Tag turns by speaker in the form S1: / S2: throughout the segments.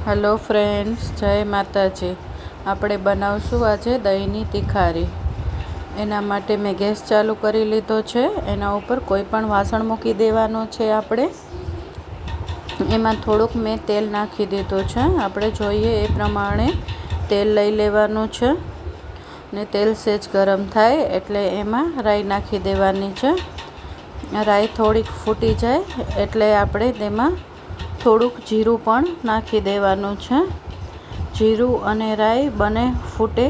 S1: Hello friends, જય માતાજી. આપણે બનાવશું આજે દહીંની તિખારી. એના માટે મેં ગેસ ચાલુ કરી લીધો છે. એના ઉપર કોઈ પણ વાસણ મૂકી દેવાનું છે. આપણે એમાં થોડુંક મેં તેલ નાખી દીધું છે. આપણે જોઈએ એ પ્રમાણે તેલ લઈ લેવાનું છે ને તેલ સહેજ ગરમ થાય એટલે એમાં રાઈ નાખી દેવાની છે. રાઈ થોડીક ફૂટી જાય એટલે આપણે તેમાં થોડુંક જીરું પણ નાખી દેવાનું છે. જીરું અને રાઈ બંને ફૂટે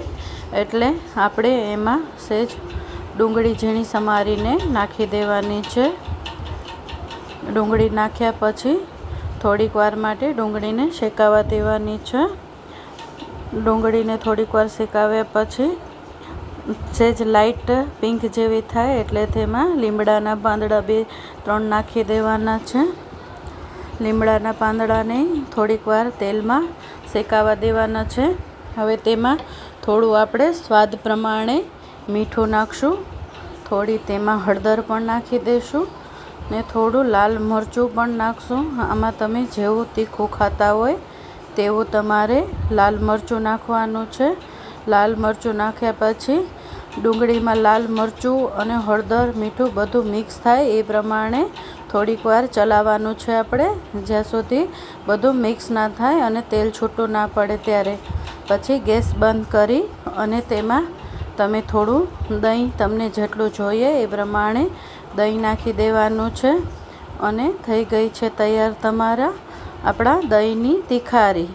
S1: એટલે આપણે એમાં સહેજ ડુંગળી ઝીણી સમારીને નાખી દેવાની છે. ડુંગળી નાખ્યા પછી થોડીક વાર માટે ડુંગળીને શેકાવા દેવાની છે. ડુંગળીને થોડીક વાર શેકાવ્યા પછી સહેજ લાઇટ પિંક જેવી થાય એટલે તેમાં લીમડાના પાંદડા 2-3 નાખી દેવાના છે. લીમડાના પાંદડાને થોડીક વાર તેલમાં શેકાવા દેવાના છે. હવે તેમાં થોડું આપણે સ્વાદ પ્રમાણે મીઠું નાખશું. થોડી તેમાં હળદર પણ નાખી દઈશું ને થોડું લાલ મરચું પણ નાખશું. આમાં તમે જેવું તીખું ખાતા હોય તેવું તમારે લાલ મરચું નાખવાનું છે. લાલ મરચું નાખ્યા પછી ડુંગળીમાં લાલ મરચું અને હળદર મીઠું બધું મિક્સ થાય એ પ્રમાણે થોડીક વાર ચલાવવાનું છે. આપણે જ્યાં સુધી બધું મિક્સ ના થાય અને તેલ છૂટું ના પડે ત્યારે પછી ગેસ બંધ કરી અને તેમાં તમે થોડું દહીં તમને જેટલું જોઈએ એ પ્રમાણે દહીં નાખી દેવાનું છે. અને થઈ ગઈ છે તૈયાર આપણા દહીંની તિખારી.